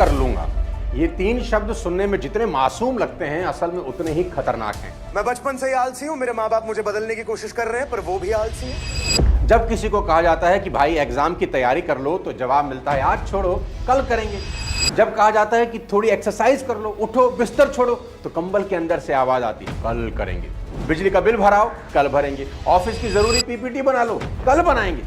कर लूंगा। ये तीन शब्द सुनने में जितने मासूम लगते हैं, असल में उतने ही खतरनाक हैं। मैं बचपन से ही आलसी हूँ, मेरे माँ बाप मुझे बदलने की कोशिश कर रहे हैं, पर वो भी आलसी हैं। जब किसी को कहा जाता है कि भाई एग्जाम की तैयारी कर लो, तो जवाब मिलता है आज छोड़ो कल करेंगे। जब कहा जाता है कि थोड़ी एक्सरसाइज कर लो, उठो बिस्तर छोड़ो, तो कंबल के अंदर से आवाज आती है कल करेंगे। बिजली का बिल भराओ, कल भरेंगे। ऑफिस की जरूरी पीपीटी बना लो, कल बनाएंगे।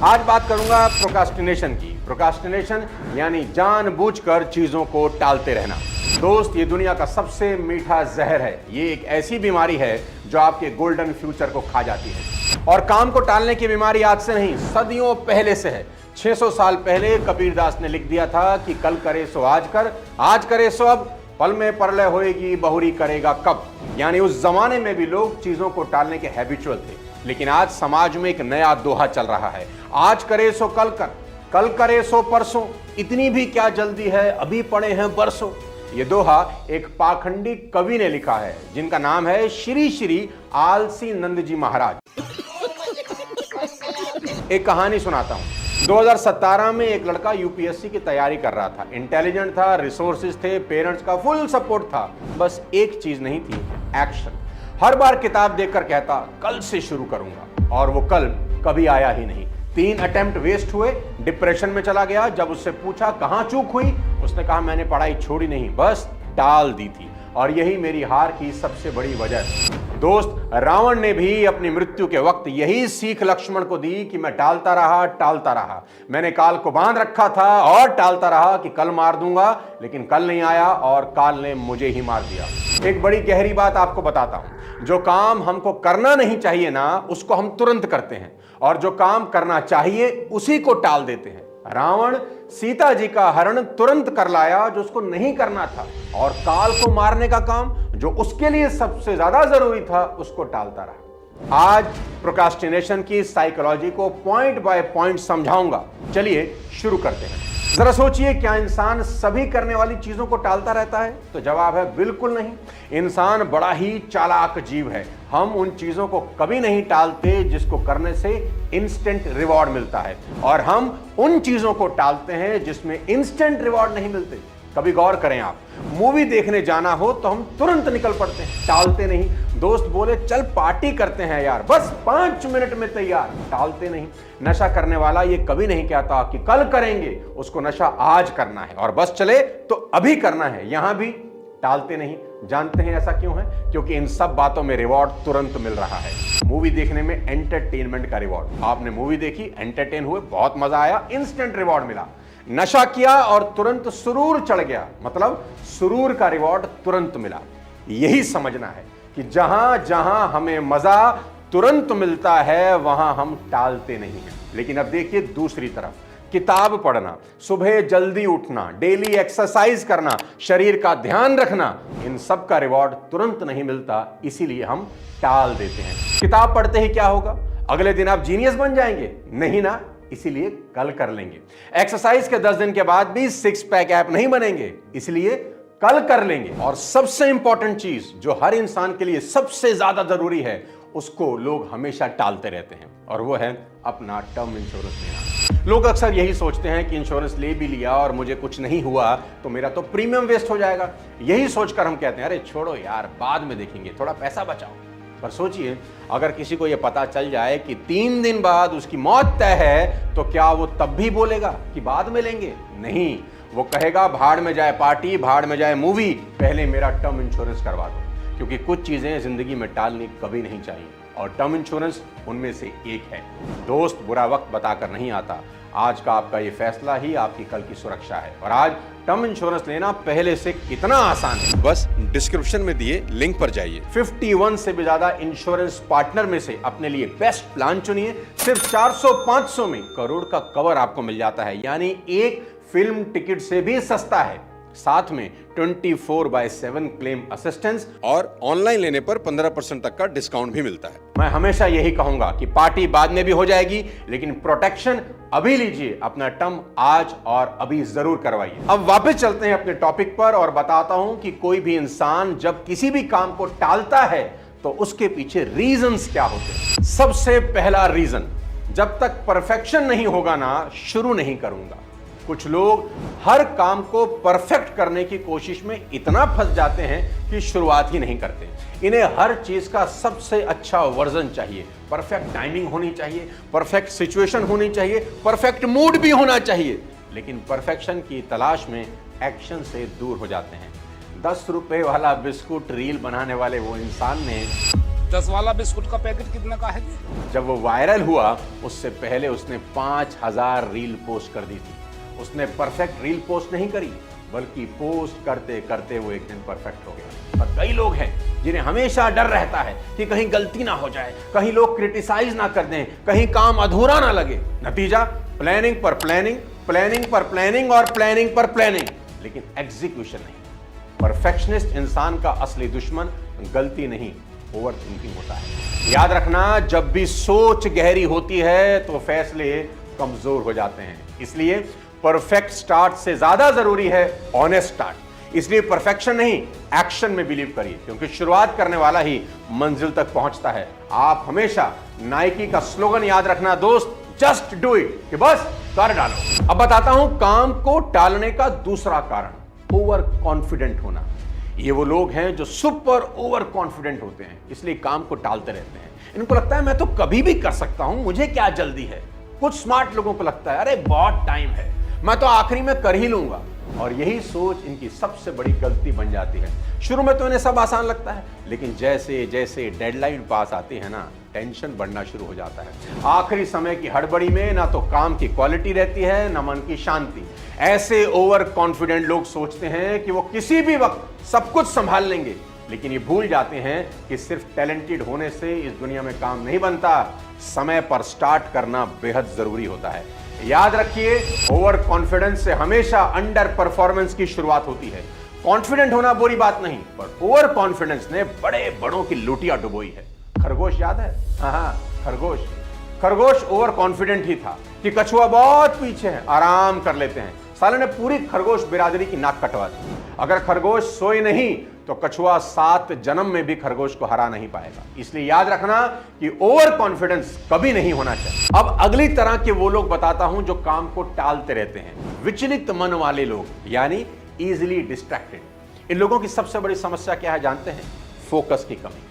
आज बात करूंगा प्रोक्रास्टिनेशन की। प्रोक्रास्टिनेशन यानी जानबूझकर चीजों को टालते रहना। दोस्त, ये दुनिया का सबसे मीठा जहर है। ये एक ऐसी बीमारी है जो आपके गोल्डन फ्यूचर को खा जाती है। और काम को टालने की बीमारी आज से नहीं, सदियों पहले से है। 600 साल पहले कबीरदास ने लिख दिया था कि कल करे सो आज कर, आज करे सो अब, पल में परलय होएगी बहुरी करेगा कब। यानी उस जमाने में भी लोग चीजों को टालने के हैबिचुअल थे। लेकिन आज समाज में एक नया दोहा चल रहा है, आज करे सो कल कर, कल करे सो परसों, इतनी भी क्या जल्दी है, अभी पड़े हैं बरसों। ये दोहा एक पाखंडी कवि ने लिखा है, जिनका नाम है श्री श्री आलसी नंद जी महाराज। एक कहानी सुनाता हूं। 2017 में एक लड़का यूपीएससी की तैयारी कर रहा था। इंटेलिजेंट था, रिसोर्सेज थे, पेरेंट्स का फुल सपोर्ट था। बस एक चीज नहीं थी, एक्शन। हर बार किताब देखकर कहता कल से शुरू करूंगा, और वो कल कभी आया ही नहीं। 3 अटेम्प्ट वेस्ट हुए, डिप्रेशन में चला गया। जब उससे पूछा कहां चूक हुई, उसने कहा मैंने पढ़ाई छोड़ी नहीं, बस टाल दी थी, और यही मेरी हार की सबसे बड़ी वजह है। दोस्त, रावण ने भी अपनी मृत्यु के वक्त यही सीख लक्ष्मण को दी कि मैं टालता रहा। मैंने काल को बांध रखा था और टालता रहा कि कल मार दूंगा, लेकिन कल नहीं आया और काल ने मुझे ही मार दिया। एक बड़ी गहरी बात आपको बताता हूं, जो काम हमको करना नहीं चाहिए ना, उसको हम तुरंत करते हैं, और जो काम करना चाहिए उसी को टाल देते हैं। रावण सीता जी का हरण तुरंत कर लाया जो उसको नहीं करना था, और काल को मारने का काम जो उसके लिए सबसे ज्यादा जरूरी था, उसको टालता रहा। आज प्रोक्रास्टिनेशन की साइकोलॉजी को पॉइंट बाय पॉइंट समझाऊंगा। चलिए शुरू करते हैं। जरा सोचिए, क्या इंसान सभी करने वाली चीजों को टालता रहता है? तो जवाब है बिल्कुल नहीं। इंसान बड़ा ही चालाक जीव है। हम उन चीजों को कभी नहीं टालते जिसको करने से इंस्टेंट रिवॉर्ड मिलता है, और हम उन चीजों को टालते हैं जिसमें इंस्टेंट रिवॉर्ड नहीं मिलते। कभी गौर करें, आप मूवी देखने जाना हो तो हम तुरंत निकल पड़ते हैं, टालते नहीं। दोस्त बोले चल पार्टी करते हैं यार, बस 5 मिनट में तैयार, टालते नहीं। नशा करने वाला ये कभी नहीं कहता कि कल करेंगे, उसको नशा आज करना है, और बस चले तो अभी करना है। यहां भी टालते नहीं। जानते हैं ऐसा क्यों है? क्योंकि इन सब बातों में रिवॉर्ड तुरंत मिल रहा है। मूवी देखने में एंटरटेनमेंट का रिवॉर्ड। आपने मूवी देखी, एंटरटेन हुए, बहुत मजा आया, इंस्टेंट रिवॉर्ड मिला। नशा किया और तुरंत सुरूर चढ़ गया, मतलब सुरूर का रिवॉर्ड तुरंत मिला। यही समझना है कि जहां जहां हमें मजा तुरंत मिलता है, वहां हम टालते नहीं हैं। लेकिन अब देखिए दूसरी तरफ, किताब पढ़ना, सुबह जल्दी उठना, डेली एक्सरसाइज करना, शरीर का ध्यान रखना, इन सब का रिवॉर्ड तुरंत नहीं मिलता, इसीलिए हम टाल देते हैं। किताब पढ़ते ही क्या होगा? अगले दिन आप जीनियस बन जाएंगे? नहीं ना, इसीलिए कल कर लेंगे। एक्सरसाइज के 10 दिन के बाद भी 6 पैक ऐप नहीं बनेंगे, इसलिए कल कर लेंगे। और सबसे इंपॉर्टेंट चीज जो हर इंसान के लिए सबसे ज्यादा जरूरी है, उसको लोग हमेशा टालते रहते हैं, और वो है अपना टर्म इंश्योरेंस लेना। लोग अक्सर यही सोचते हैं कि इंश्योरेंस ले भी लिया और मुझे कुछ नहीं हुआ तो मेरा तो प्रीमियम वेस्ट हो जाएगा। यही सोचकर हम कहते हैं अरे छोड़ो यार, बाद में देखेंगे, थोड़ा पैसा बचाओ। पर सोचिए, अगर किसी को यह पता चल जाए कि 3 दिन बाद उसकी मौत तय है, तो क्या वो तब भी बोलेगा कि बाद में लेंगे? नहीं, वो कहेगा भाड़ में जाए पार्टी, भाड़ में जाए मूवी, पहले मेरा टर्म इंश्योरेंस करवा दो। क्योंकि कुछ चीजें जिंदगी में टालनी कभी नहीं चाहिए, और टर्म इंश्योरेंस उनमें से एक है। दोस्त, बुरा वक्त बताकर नहीं आता। आज का आपका ये फैसला ही आपकी कल की सुरक्षा है। और आज टर्म इंश्योरेंस लेना पहले से कितना आसान है, बस डिस्क्रिप्शन में दिए लिंक पर जाइए। 51 से भी ज्यादा इंश्योरेंस पार्टनर में से अपने लिए बेस्ट प्लान चुनिए। सिर्फ 400-500 में करोड़ का कवर आपको मिल जाता है, यानी एक फिल्म टिकट से भी सस्ता है। साथ में 24/7 क्लेम असिस्टेंस, और ऑनलाइन लेने पर 15% तक का डिस्काउंट भी मिलता है। मैं हमेशा यही कहूंगा कि पार्टी बाद में भी हो जाएगी, लेकिन प्रोटेक्शन अभी लीजिए। अपना टर्म आज और अभी जरूर करवाइए। अब वापस चलते हैं अपने टॉपिक पर, और बताता हूं कि कोई भी इंसान जब किसी भी काम को टालता है तो उसके पीछे रीजंस क्या होते हैं। सबसे पहला रीजन, जब तक परफेक्शन नहीं होगा ना, शुरू नहीं करूंगा। कुछ लोग हर काम को परफेक्ट करने की कोशिश में इतना फंस जाते हैं कि शुरुआत ही नहीं करते। इन्हें हर चीज का सबसे अच्छा वर्जन चाहिए, परफेक्ट टाइमिंग होनी चाहिए, परफेक्ट सिचुएशन होनी चाहिए, परफेक्ट मूड भी होना चाहिए, लेकिन परफेक्शन की तलाश में एक्शन से दूर हो जाते हैं। 10 रुपए वाला बिस्कुट रील बनाने वाले वो इंसान ने 10 वाला बिस्कुट का पैकेट कितने का है जी? जब वो वायरल हुआ उससे पहले उसने 5000 रील पोस्ट कर दी थी। उसने परफेक्ट रील पोस्ट नहीं करी, बल्कि पोस्ट करते करते वो एक दिन परफेक्ट हो गया। और कई लोग हैं जिन्हें हमेशा डर रहता है कि कहीं गलती ना हो जाए, कहीं लोग क्रिटिसाइज ना कर दें, कहीं काम अधूरा ना लगे। नतीजा प्लानिंग पर प्लानिंग, प्लानिंग पर प्लानिंग और प्लानिंग पर प्लानिंग, लेकिन एग्जीक्यूशन नहीं। परफेक्शनिस्ट इंसान का असली दुश्मन गलती नहीं, ओवर थिंकिंग होता है। याद रखना, जब भी सोच गहरी होती है तो फैसले कमजोर हो जाते हैं। इसलिए परफेक्ट स्टार्ट से ज्यादा जरूरी है ऑनेस्ट स्टार्ट। इसलिए परफेक्शन नहीं, एक्शन में बिलीव करिए, क्योंकि शुरुआत करने वाला ही मंजिल तक पहुंचता है। आप हमेशा नाइकी का स्लोगन याद रखना दोस्त, जस्ट डू इट, कि बस कर डालो। अब बताता हूं काम को टालने का दूसरा कारण, ओवर कॉन्फिडेंट होना। ये वो लोग हैं जो सुपर ओवर कॉन्फिडेंट होते हैं, इसलिए काम को टालते रहते हैं। इनको लगता है मैं तो कभी भी कर सकता हूं, मुझे क्या जल्दी है। कुछ स्मार्ट लोगों को लगता है अरे बहुत टाइम है, मैं तो आखिरी में कर ही लूंगा। और यही सोच इनकी सबसे बड़ी गलती बन जाती है। शुरू में तो इन्हें सब आसान लगता है, लेकिन जैसे जैसे डेडलाइन पास आती है ना, टेंशन बढ़ना शुरू हो जाता है। आखिरी समय की हड़बड़ी में ना तो काम की क्वालिटी रहती है, ना मन की शांति। ऐसे ओवर कॉन्फिडेंट लोग सोचते हैं कि वो किसी भी वक्त सब कुछ संभाल लेंगे, लेकिन ये भूल जाते हैं कि सिर्फ टैलेंटेड होने से इस दुनिया में काम नहीं बनता, समय पर स्टार्ट करना बेहद जरूरी होता है। याद रखिए, ओवर कॉन्फिडेंस से हमेशा अंडर परफॉर्मेंस की शुरुआत होती है। कॉन्फिडेंट होना बुरी बात नहीं, पर ओवर कॉन्फिडेंस ने बड़े बड़ों की लुटिया डुबोई है। खरगोश याद है? हाँ, खरगोश ओवर कॉन्फिडेंट ही था कि कछुआ बहुत पीछे है, आराम कर लेते हैं। साले ने पूरी खरगोश बिरादरी की नाक कटवा दी। अगर खरगोश सोए नहीं तो कछुआ 7 जन्म में भी खरगोश को हरा नहीं पाएगा। इसलिए याद रखना कि ओवर कॉन्फिडेंस कभी नहीं होना चाहिए। अब अगली तरह के वो लोग बताता हूं जो काम को टालते रहते हैं, विचलित मन वाले लोग, यानी इजीली डिस्ट्रैक्टेड। इन लोगों की सबसे बड़ी समस्या क्या है जानते हैं? फोकस की कमी।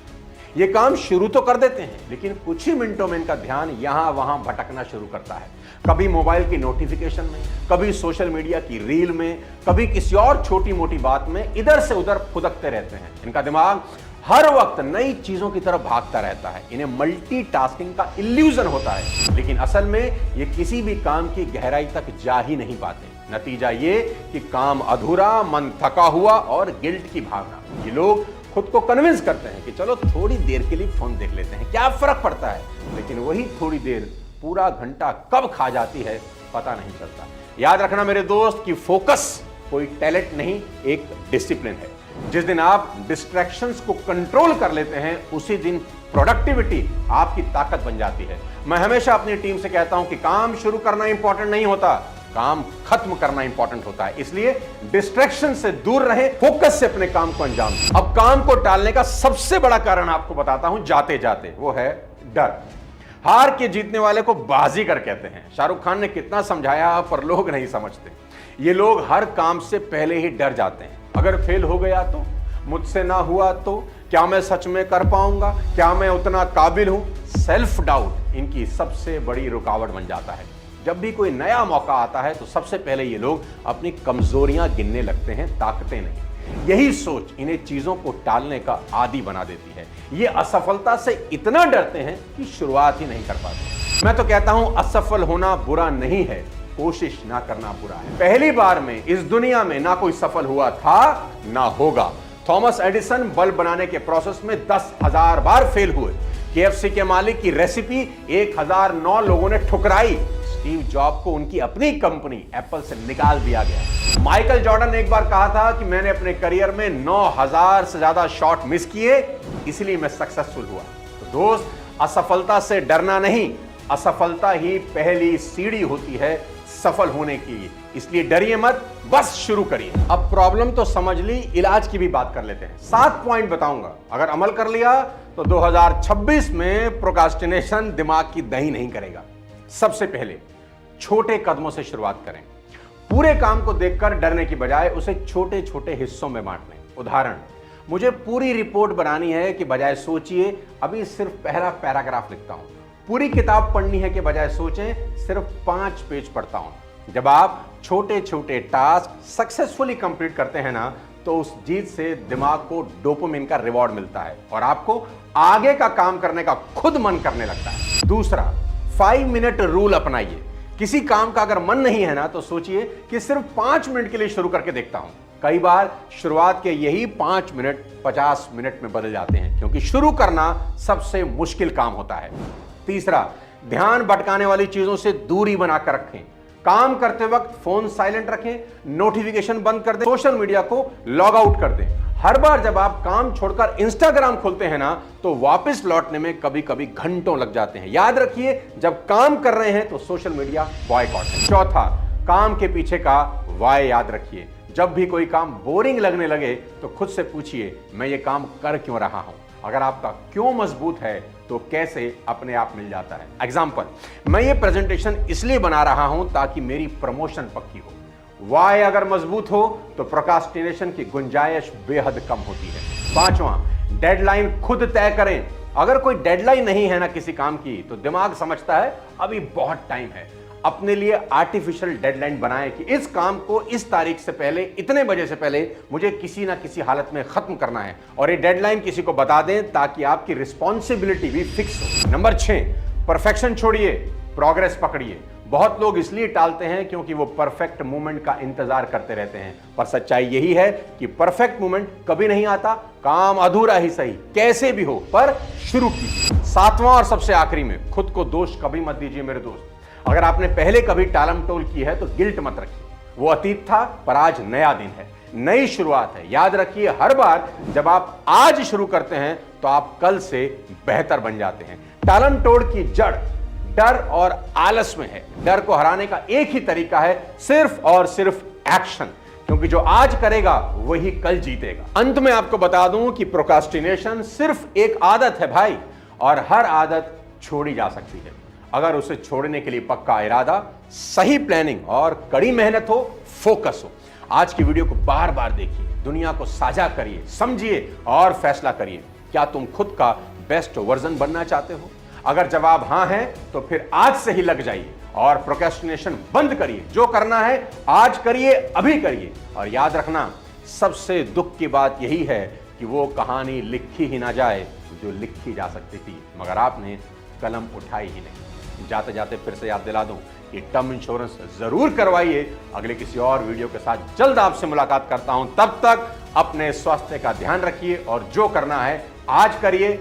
ये काम शुरू तो कर देते हैं, लेकिन कुछ ही मिनटों में इनका ध्यान यहां वहां भटकना शुरू करता है। कभी मोबाइल की नोटिफिकेशन में, कभी सोशल मीडिया की रील में, कभी किसी और छोटी मोटी बात में इधर से उधर फुदकते रहते हैं। इनका दिमाग हर वक्त नई चीजों की तरफ भागता रहता है। इन्हें मल्टीटास्किंग का इल्यूजन होता है, लेकिन असल में ये किसी भी काम की गहराई तक जा ही नहीं पाते। नतीजा ये कि काम अधूरा, मन थका हुआ और गिल्ट की भावना। ये लोग खुद को कन्विंस करते हैं कि चलो थोड़ी देर के लिए फोन देख लेते हैं, क्या फर्क पड़ता है, लेकिन वही थोड़ी देर पूरा घंटा कब खा जाती है पता नहीं चलता। याद रखना मेरे दोस्त कि फोकस कोई टैलेंट नहीं, एक डिसिप्लिन है। जिस दिन आप डिस्ट्रैक्शंस को कंट्रोल कर लेते हैं, उसी दिन प्रोडक्टिविटी आपकी ताकत बन जाती है। मैं हमेशा अपनी टीम से कहता हूं कि काम शुरू करना इंपॉर्टेंट नहीं होता, काम खत्म करना इंपॉर्टेंट होता है। इसलिए डिस्ट्रैक्शन से दूर रहें, फोकस से अपने काम को अंजाम दें। अब काम को टालने का सबसे बड़ा कारण आपको बताता हूं जाते जाते, वो है डर। हार के जीतने वाले को बाजीगर कहते हैं। शाहरुख खान ने कितना समझाया पर लोग नहीं समझते। ये लोग हर काम से पहले ही डर जाते हैं। अगर फेल हो गया तो, मुझसे ना हुआ तो, क्या मैं सच में कर पाऊंगा, क्या मैं उतना काबिल हूं। सेल्फ डाउट इनकी सबसे बड़ी रुकावट बन जाता है। जब भी कोई नया मौका आता है तो सबसे पहले ये लोग अपनी कमजोरियां गिनने लगते हैं, ताकतें नहीं। यही सोच इन्हें चीजों को टालने का आदी बना देती है। ये असफलता से इतना डरते हैं कि शुरुआत ही नहीं कर पाते। मैं तो कहता हूं असफल होना बुरा नहीं है, कोशिश ना करना बुरा है। पहली बार में इस दुनिया में ना कोई सफल हुआ था ना होगा। थॉमस एडिसन बल्ब बनाने के प्रोसेस में 10,000 बार फेल हुए। KFC के मालिक की रेसिपी 1009 लोगों ने ठुकराई। स्टीव जॉब को उनकी अपनी कंपनी एप्पल से निकाल दिया गया। माइकल जॉर्डन ने एक बार कहा था कि मैंने अपने करियर में 9000 से ज्यादा शॉट मिस किए, इसलिए मैं सक्सेसफुल हुआ। तो दोस्त, असफलता से डरना नहीं, असफलता ही पहली सीढ़ी होती है सफल होने की। इसलिए डरिए मत, बस शुरू करिए। अब प्रॉब्लम तो समझ ली, इलाज की भी बात कर लेते हैं। 7 पॉइंट बताऊंगा, अगर अमल कर लिया तो 2026 में प्रोक्रास्टिनेशन दिमाग की दही नहीं करेगा। सबसे पहले छोटे कदमों से शुरुआत करें। पूरे काम को देखकर डरने की बजाय उसे छोटे छोटे हिस्सों में बांट लें। उदाहरण, मुझे पूरी रिपोर्ट बनानी है कि बजाय सोचिए अभी सिर्फ पहला पैराग्राफ लिखता हूं। पूरी किताब पढ़नी है कि बजाय सोचें सिर्फ 5 पेज पढ़ता हूं। जब आप छोटे छोटे टास्क सक्सेसफुली कंप्लीट करते हैं ना, तो उस जीत से दिमाग को डोपामिन का रिवॉर्ड मिलता है और आपको आगे का काम करने का खुद मन करने लगता है। दूसरा, 5 मिनट रूल अपनाइए। किसी काम का अगर मन नहीं है ना, तो सोचिए कि सिर्फ 5 मिनट के लिए शुरू करके देखता हूं। कई बार शुरुआत के यही 5 मिनट 50 मिनट में बदल जाते हैं, क्योंकि शुरू करना सबसे मुश्किल काम होता है। तीसरा, ध्यान भटकाने वाली चीजों से दूरी बनाकर रखें। काम करते वक्त फोन साइलेंट रखें, नोटिफिकेशन बंद कर दें, सोशल मीडिया को लॉग आउट कर दें। हर बार जब आप काम छोड़कर इंस्टाग्राम खोलते हैं ना, तो वापस लौटने में कभी कभी घंटों लग जाते हैं। याद रखिए, जब काम कर रहे हैं तो सोशल मीडिया बॉयकॉट है। चौथा, काम के पीछे का वाय याद रखिए। जब भी कोई काम बोरिंग लगने लगे तो खुद से पूछिए, मैं ये काम कर क्यों रहा हूं। अगर आपका क्यों मजबूत है तो कैसे अपने आप मिल जाता है। एग्जाम्पल, मैं ये प्रेजेंटेशन इसलिए बना रहा हूं ताकि मेरी प्रमोशन पक्की हो। वाय अगर मजबूत हो तो प्रोक्रास्टिनेशन की गुंजाइश बेहद कम होती है। पांचवां, डेडलाइन खुद तय करें। अगर कोई डेडलाइन नहीं है ना किसी काम की, तो दिमाग समझता है अभी बहुत टाइम है। अपने लिए आर्टिफिशियल डेडलाइन बनाएं कि इस काम को इस तारीख से पहले, इतने बजे से पहले मुझे किसी ना किसी हालत में खत्म करना है, और ये डेडलाइन किसी को बता दें ताकि आपकी रिस्पॉन्सिबिलिटी भी फिक्स हो। नंबर 6, परफेक्शन छोड़िए, प्रोग्रेस पकड़िए। बहुत लोग इसलिए टालते हैं क्योंकि वो परफेक्ट मोमेंट का इंतजार करते रहते हैं, पर सच्चाई यही है कि परफेक्ट मोमेंट कभी नहीं आता। काम अधूरा ही सही, कैसे भी हो, पर शुरू कीजिए। 7वां और सबसे आखिरी में, खुद को दोष कभी मत दीजिए मेरे दोस्त। अगर आपने पहले कभी टालम टोल की है तो गिल्ट मत रखिए। वो अतीत था, पर आज नया दिन है, नई शुरुआत है। याद रखिए, हर बार जब आप आज शुरू करते हैं तो आप कल से बेहतर बन जाते हैं। टालम टोल की जड़ डर और आलस में है। डर को हराने का एक ही तरीका है, सिर्फ और सिर्फ एक्शन, क्योंकि जो आज करेगा वही कल जीतेगा। अंत में आपको बता दूं कि प्रोक्रास्टिनेशन सिर्फ एक आदत है भाई, और हर आदत छोड़ी जा सकती है अगर उसे छोड़ने के लिए पक्का इरादा, सही प्लानिंग और कड़ी मेहनत हो, फोकस हो। आज की वीडियो को बार बार देखिए, दुनिया को साझा करिए, समझिए और फैसला करिए। क्या तुम खुद का बेस्ट वर्जन बनना चाहते हो? अगर जवाब हां है तो फिर आज से ही लग जाइए और प्रोक्रेस्टिनेशन बंद करिए। जो करना है आज करिए, अभी करिए। और याद रखना, सबसे दुख की बात यही है कि वो कहानी लिखी ही ना जाए जो लिखी जा सकती थी, मगर आपने कलम उठाई ही नहीं। जाते जाते फिर से याद दिला दूं कि टर्म इंश्योरेंस जरूर करवाइए। अगले किसी और वीडियो के साथ जल्द आपसे मुलाकात करता हूं। तब तक अपने स्वास्थ्य का ध्यान रखिए और जो करना है आज करिए।